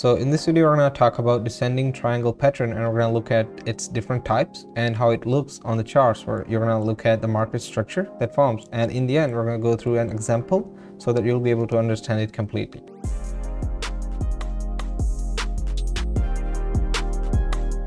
So in this video, we're going to talk about descending triangle pattern, and we're going to look at its different types and how it looks on the charts, where you're going to look at the market structure that forms. And in the end, we're going to go through an example so that you'll be able to understand it completely.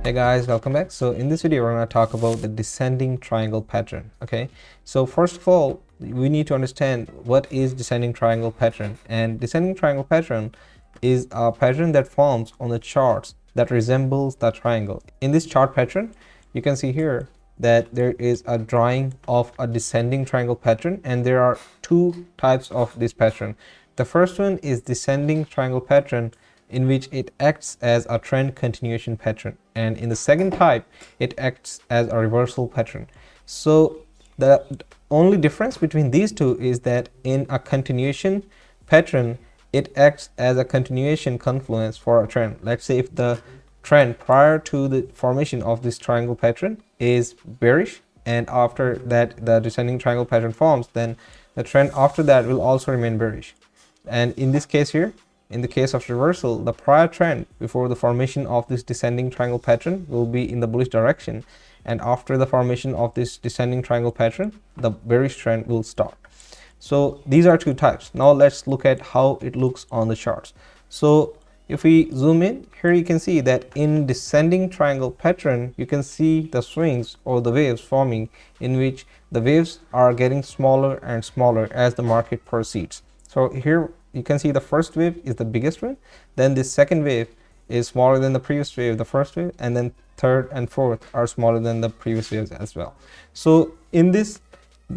Hey guys, welcome back. So in this video, we're going to talk about the descending triangle pattern. Okay, so first of all, we need to understand what is descending triangle pattern. And descending triangle pattern is a pattern that forms on the charts that resembles the triangle. In this chart pattern, you can see here that there is a drawing of a descending triangle pattern, and there are two types of this pattern. The first one is descending triangle pattern, in which it acts as a trend continuation pattern, and in the second type it acts as a reversal pattern. So the only difference between these two is that in a continuation pattern, it acts as a continuation confluence for a trend. Let's say if the trend prior to the formation of this triangle pattern is bearish, and after that the descending triangle pattern forms, then the trend after that will also remain bearish. And in this case here, in the case of reversal, the prior trend before the formation of this descending triangle pattern will be in the bullish direction, and after the formation of this descending triangle pattern, the bearish trend will start. So these are two types. Now let's look at how it looks on the charts. So if we zoom in, here you can see that in descending triangle pattern, you can see the swings or the waves forming, in which the waves are getting smaller and smaller as the market proceeds. So here you can see the first wave is the biggest one, then the second wave is smaller than the previous wave, the first wave, and then third and fourth are smaller than the previous waves as well. So in this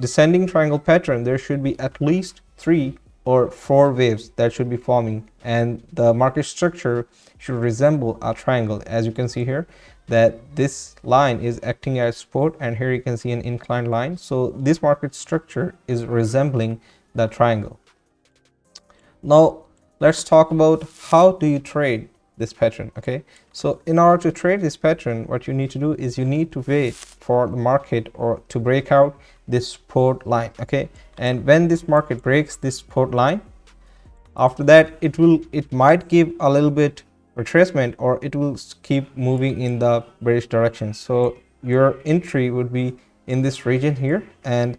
descending triangle pattern, there should be at least 3 or 4 waves that should be forming, and the market structure should resemble a triangle. As you can see here, that this line is acting as support, and here you can see an inclined line. So this market structure is resembling the triangle. Now let's talk about how do you trade this pattern. Okay, so in order to trade this pattern, what you need to do is you need to wait for the market or to break out this support line. Okay, and when this market breaks this support line, after that it might give a little bit retracement, or it will keep moving in the bearish direction. So your entry would be in this region here, and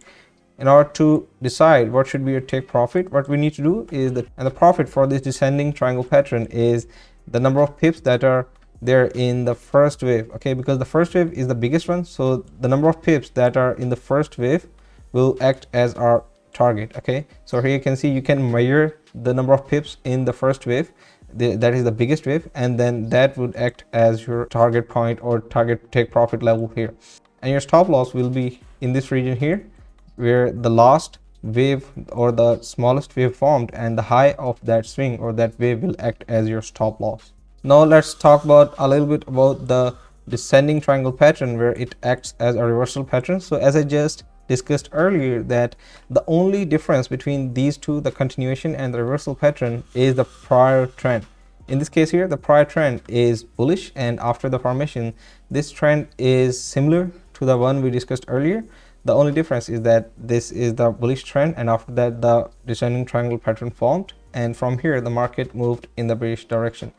in order to decide what should be your take profit, what we need to do is that, and the profit for this descending triangle pattern is the number of pips that are there in the first wave. Okay, because the first wave is the biggest one, so the number of pips that are in the first wave will act as our target. Okay, so here you can see you can measure the number of pips in the first wave, that is the biggest wave, and then that would act as your target point or target take profit level here. And your stop loss will be in this region here, where the last wave or the smallest wave formed, and the high of that swing or that wave will act as your stop loss. Now let's talk about a little bit about the descending triangle pattern, where it acts as a reversal pattern. So as I just discussed earlier, that the only difference between these two, the continuation and the reversal pattern, is the prior trend. In this case here, the prior trend is bullish, and after the formation, this trend is similar to the one we discussed earlier. The only difference is that this is the bullish trend, and after that the descending triangle pattern formed, and from here the market moved in the bearish direction.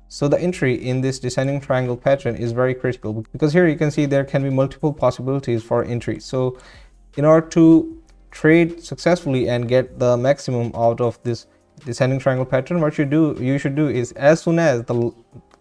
So the entry in this descending triangle pattern is very critical, because here you can see there can be multiple possibilities for entry. So in order to trade successfully and get the maximum out of this descending triangle pattern, what you should do is, as soon as the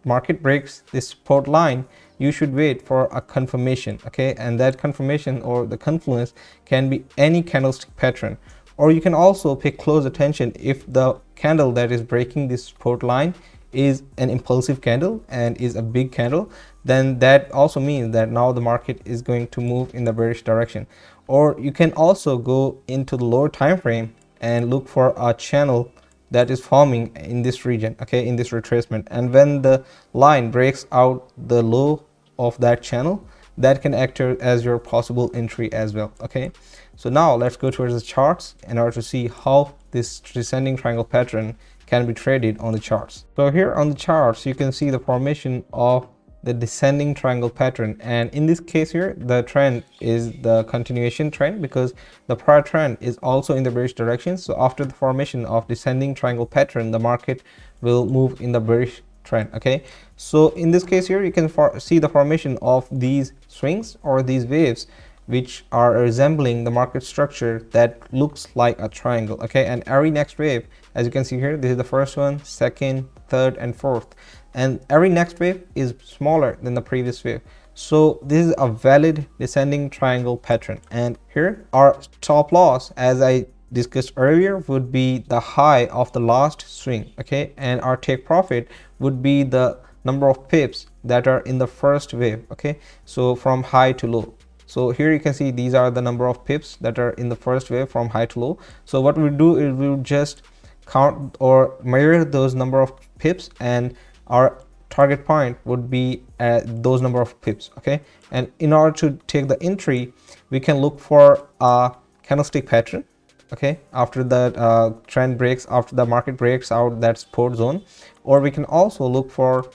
market breaks this support line, you should wait for a confirmation. Okay, and that confirmation or the confluence can be any candlestick pattern, or you can also pay close attention if the candle that is breaking this support line is an impulsive candle and is a big candle, then that also means that now the market is going to move in the bearish direction. Or you can also go into the lower time frame and look for a channel that is forming in this region, okay, in this retracement, and when the line breaks out the low of that channel, that can act as your possible entry as well. Okay, so now let's go towards the charts in order to see how this descending triangle pattern can be traded on the charts. So here on the charts, you can see the formation of the descending triangle pattern, and in this case here the trend is the continuation trend, because the prior trend is also in the bearish direction. So after the formation of descending triangle pattern, the market will move in the bearish trend. Okay, so in this case here you can see the formation of these swings or these waves which are resembling the market structure that looks like a triangle. Okay, and every next wave, as you can see here, this is the first one, second, third, and fourth, and every next wave is smaller than the previous wave. So this is a valid descending triangle pattern, and here our stop loss, as I discussed earlier, would be the high of the last swing. Okay, and our take profit would be the number of pips that are in the first wave. Okay, so from high to low. So here you can see these are the number of pips that are in the first wave from high to low. So what we do is we will just count or measure those number of pips, and our target point would be at those number of pips. Okay, and in order to take the entry, we can look for a candlestick pattern. Okay, after that trend breaks, after the market breaks out that support zone, or we can also look for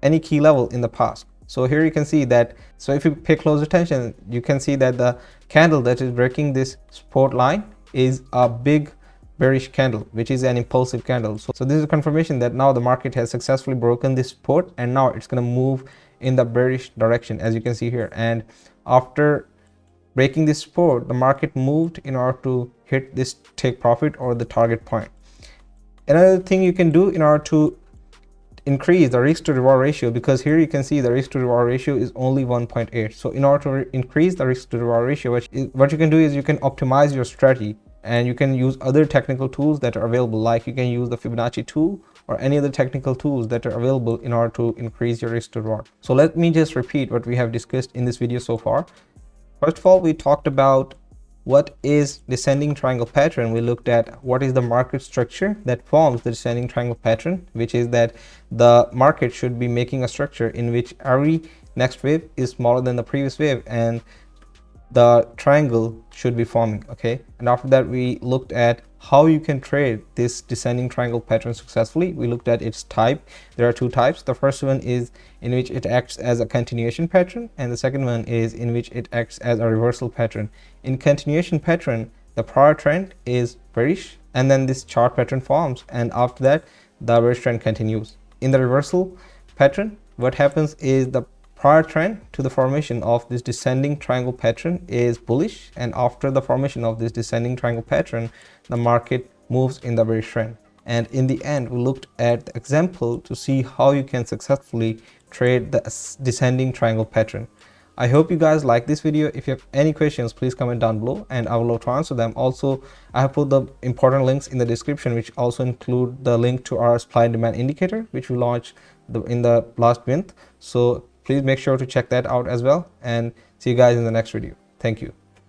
any key level in the past. So here you can see that, so if you pay close attention, you can see that the candle that is breaking this support line is a big bearish candle, which is an impulsive candle. So this is a confirmation that now the market has successfully broken this support, and now it's going to move in the bearish direction, as you can see here. And after breaking this support, the market moved in order to hit this take profit or the target point. Another thing you can do in order to increase the risk to reward ratio, because here you can see the risk to reward ratio is only 1.8. So in order to increase the risk to reward ratio, what you can do is you can optimize your strategy, and you can use other technical tools that are available, like you can use the Fibonacci tool or any other technical tools that are available in order to increase your risk to reward. So let me just repeat what we have discussed in this video so far. First of all, we talked about what is descending triangle pattern. We looked at what is the market structure that forms the descending triangle pattern, which is that the market should be making a structure in which every next wave is smaller than the previous wave, and the triangle should be forming. Okay, and after that we looked at how you can trade this descending triangle pattern successfully. We looked at its type. There are two types. The first one is in which it acts as a continuation pattern, and the second one is in which it acts as a reversal pattern. In continuation pattern, the prior trend is bearish, and then this chart pattern forms, and after that the bearish trend continues. In the reversal pattern, what happens is the prior trend to the formation of this descending triangle pattern is bullish, and after the formation of this descending triangle pattern, the market moves in the bearish trend. And in the end, we looked at the example to see how you can successfully trade the descending triangle pattern. I hope you guys like this video. If you have any questions, please comment down below and I will love to answer them. Also, I have put the important links in the description, which also include the link to our supply and demand indicator, which we launched in the last month. So please make sure to check that out as well, and see you guys in the next video. Thank you.